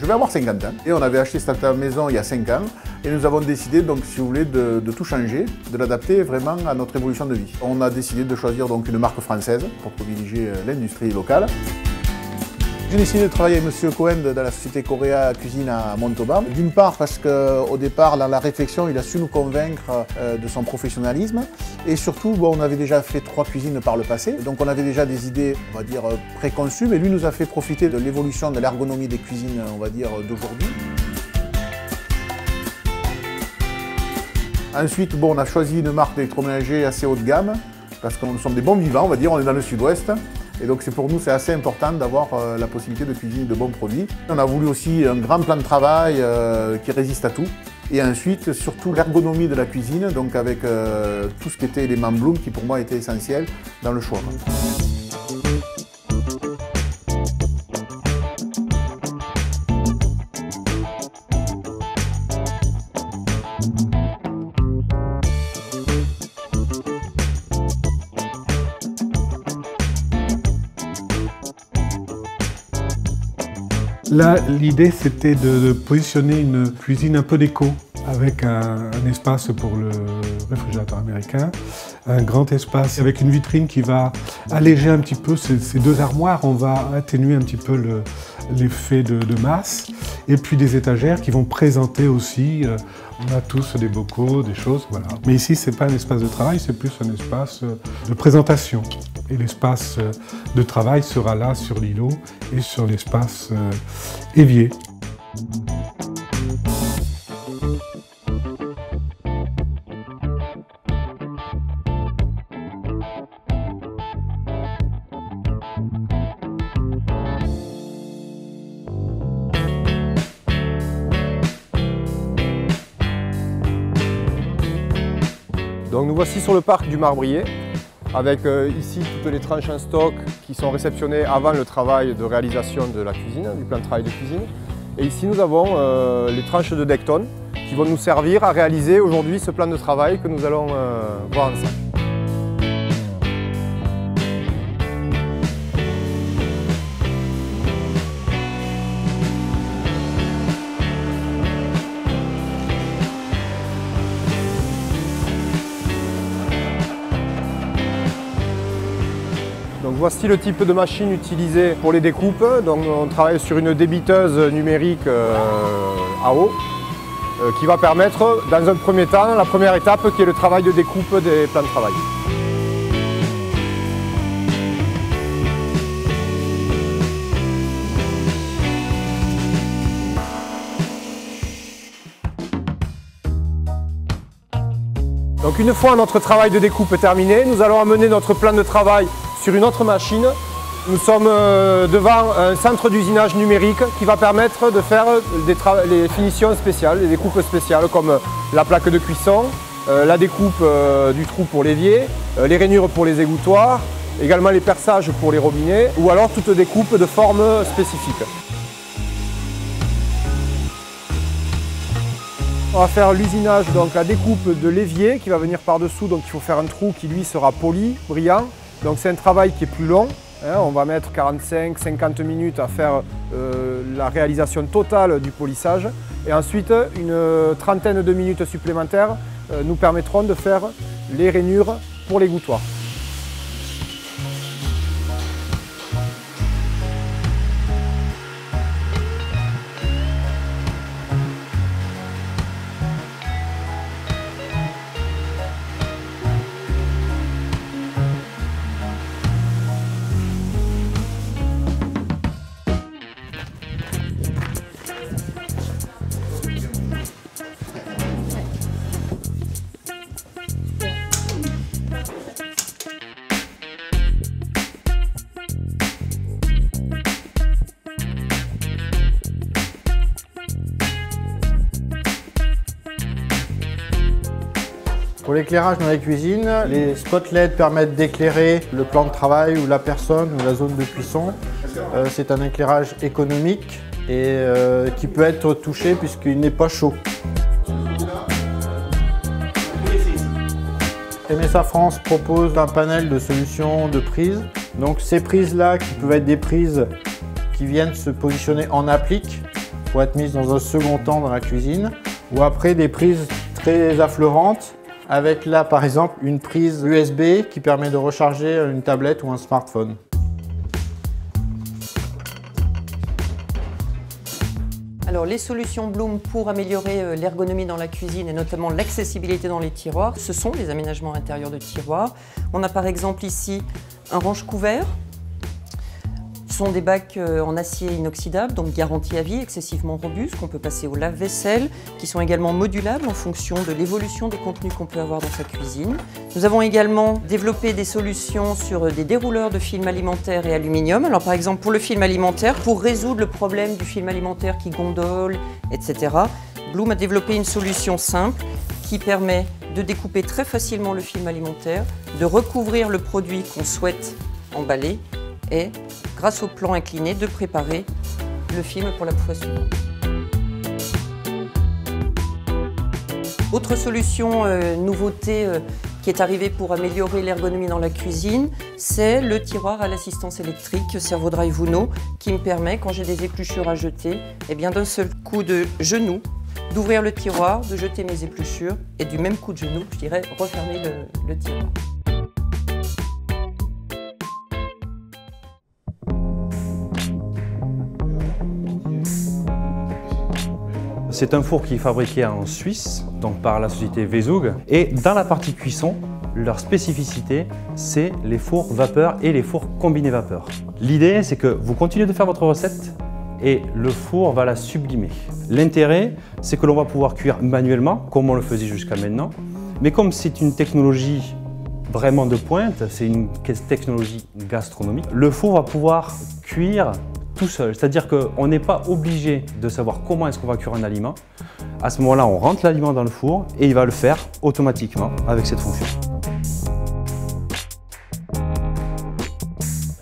vais avoir 50 ans. Et on avait acheté cette maison il y a 5 ans. Et nous avons décidé, donc, si vous voulez, de tout changer, de l'adapter vraiment à notre évolution de vie. On a décidé de choisir donc une marque française pour privilégier l'industrie locale. J'ai décidé de travailler avec M. Cohen dans la société Coréa Cuisine à Montauban. D'une part parce qu'au départ, dans la réflexion, il a su nous convaincre de son professionnalisme. Et surtout, bon, on avait déjà fait 3 cuisines par le passé. Donc on avait déjà des idées, on va dire, préconçues. Mais lui nous a fait profiter de l'évolution de l'ergonomie des cuisines, on va dire, d'aujourd'hui. Ensuite, bon, on a choisi une marque d'électroménager assez haut de gamme. Parce que nous sommes des bons vivants, on va dire, on est dans le sud-ouest. Et donc pour nous, c'est assez important d'avoir la possibilité de cuisiner de bons produits. On a voulu aussi un grand plan de travail qui résiste à tout. Et ensuite, surtout l'ergonomie de la cuisine, donc avec tout ce qui était élément Bloom, qui pour moi était essentiel dans le choix. Là, l'idée, c'était de positionner une cuisine un peu déco, avec un espace pour le réfrigérateur américain, un grand espace avec une vitrine qui va alléger un petit peu ces 2 armoires. On va atténuer un petit peu l'effet de masse, et puis des étagères qui vont présenter aussi, on a tous des bocaux, des choses, voilà. Mais ici, c'est pas un espace de travail, c'est plus un espace de présentation. Et l'espace de travail sera là sur l'îlot et sur l'espace évier. Donc nous voici sur le parc du Marbrier, avec ici toutes les tranches en stock qui sont réceptionnées avant le travail de réalisation de la cuisine, du plan de travail de cuisine. Et ici nous avons les tranches de Decton qui vont nous servir à réaliser aujourd'hui ce plan de travail que nous allons voir ensemble. Donc voici le type de machine utilisée pour les découpes. Donc on travaille sur une débiteuse numérique à eau qui va permettre, dans un premier temps, la première étape qui est le travail de découpe des plans de travail. Donc une fois notre travail de découpe terminé, nous allons amener notre plan de travail sur une autre machine. Nous sommes devant un centre d'usinage numérique qui va permettre de faire les finitions spéciales, les découpes spéciales comme la plaque de cuisson, la découpe du trou pour l'évier, les rainures pour les égouttoirs, également les perçages pour les robinets ou alors toute découpe de forme spécifique. On va faire l'usinage, donc la découpe de l'évier qui va venir par-dessous, donc il faut faire un trou qui lui sera poli, brillant. Donc c'est un travail qui est plus long, hein, on va mettre 45-50 minutes à faire la réalisation totale du polissage. Et ensuite, une trentaine de minutes supplémentaires nous permettront de faire les rainures pour l'égouttoir. Pour l'éclairage dans la cuisine, les spots LED permettent d'éclairer le plan de travail ou la personne ou la zone de cuisson. C'est un éclairage économique et qui peut être touché puisqu'il n'est pas chaud. MSA France propose un panel de solutions de prises. Donc ces prises-là qui peuvent être des prises qui viennent se positionner en applique pour être mises dans un second temps dans la cuisine. Ou après des prises très affleurantes avec là par exemple une prise USB qui permet de recharger une tablette ou un smartphone. Alors les solutions Bloom pour améliorer l'ergonomie dans la cuisine et notamment l'accessibilité dans les tiroirs, ce sont les aménagements intérieurs de tiroirs. On a par exemple ici un range-couvert. Ce sont des bacs en acier inoxydable, donc garantie à vie, excessivement robustes, qu'on peut passer au lave-vaisselle, qui sont également modulables en fonction de l'évolution des contenus qu'on peut avoir dans sa cuisine. Nous avons également développé des solutions sur des dérouleurs de film alimentaire et aluminium. Alors par exemple pour le film alimentaire, pour résoudre le problème du film alimentaire qui gondole, etc., Bloom a développé une solution simple qui permet de découper très facilement le film alimentaire, de recouvrir le produit qu'on souhaite emballer et, grâce au plan incliné, de préparer le film pour la fois suivante. Autre solution, nouveauté qui est arrivée pour améliorer l'ergonomie dans la cuisine, c'est le tiroir à l'assistance électrique Servodrive Uno qui me permet, quand j'ai des épluchures à jeter, d'un seul coup de genou, d'ouvrir le tiroir, de jeter mes épluchures et du même coup de genou, je dirais, refermer le tiroir. C'est un four qui est fabriqué en Suisse, donc par la société Wesug. Et dans la partie cuisson, leur spécificité, c'est les fours vapeur et les fours combinés vapeur. L'idée, c'est que vous continuez de faire votre recette et le four va la sublimer. L'intérêt, c'est que l'on va pouvoir cuire manuellement, comme on le faisait jusqu'à maintenant. Mais comme c'est une technologie vraiment de pointe, c'est une technologie gastronomique, le four va pouvoir cuire tout seul, c'est-à-dire qu'on n'est pas obligé de savoir comment est-ce qu'on va cuire un aliment. À ce moment-là, on rentre l'aliment dans le four et il va le faire automatiquement avec cette fonction.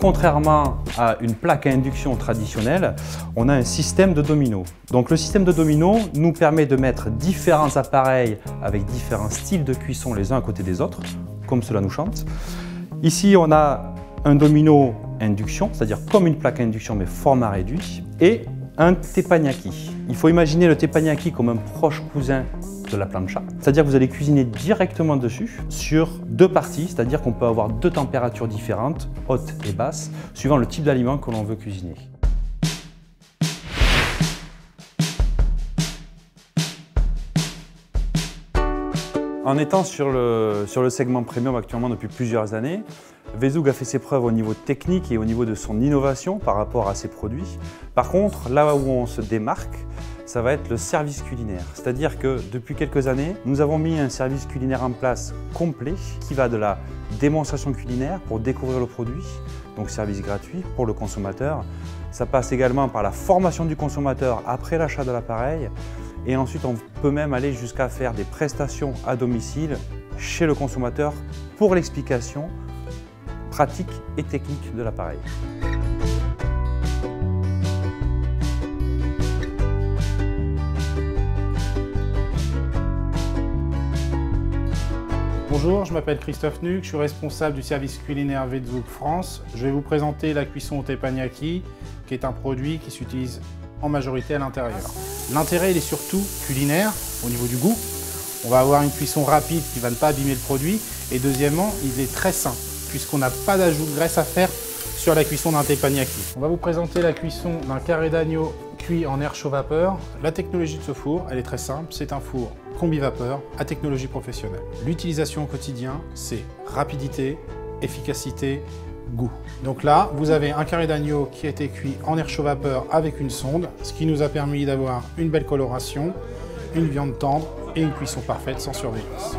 Contrairement à une plaque à induction traditionnelle, on a un système de domino. Donc le système de domino nous permet de mettre différents appareils avec différents styles de cuisson les uns à côté des autres, comme cela nous chante. Ici, on a un domino induction, c'est-à-dire comme une plaque à induction mais format réduit, et un teppanyaki. Il faut imaginer le teppanyaki comme un proche cousin de la plancha, c'est-à-dire que vous allez cuisiner directement dessus sur deux parties, c'est-à-dire qu'on peut avoir deux températures différentes, haute et basse, suivant le type d'aliment que l'on veut cuisiner. En étant sur le segment premium actuellement depuis plusieurs années, Wesug a fait ses preuves au niveau technique et au niveau de son innovation par rapport à ses produits. Par contre, là où on se démarque, ça va être le service culinaire. C'est-à-dire que depuis quelques années, nous avons mis un service culinaire en place complet qui va de la démonstration culinaire pour découvrir le produit, donc service gratuit pour le consommateur. Ça passe également par la formation du consommateur après l'achat de l'appareil. Et ensuite, on peut même aller jusqu'à faire des prestations à domicile chez le consommateur pour l'explication pratique et technique de l'appareil. Bonjour, je m'appelle Christophe Nuc, je suis responsable du service culinaire Wesug France. Je vais vous présenter la cuisson au teppanyaki, qui est un produit qui s'utilise en majorité à l'intérieur. L'intérêt, il est surtout culinaire, au niveau du goût. On va avoir une cuisson rapide qui ne va pas abîmer le produit. Et deuxièmement, il est très sain, puisqu'on n'a pas d'ajout de graisse à faire sur la cuisson d'un teppanyaki. On va vous présenter la cuisson d'un carré d'agneau cuit en air chaud vapeur. La technologie de ce four, elle est très simple, c'est un four combi vapeur à technologie professionnelle. L'utilisation au quotidien, c'est rapidité, efficacité, goût. Donc là, vous avez un carré d'agneau qui a été cuit en air chaud vapeur avec une sonde, ce qui nous a permis d'avoir une belle coloration, une viande tendre et une cuisson parfaite sans surveillance.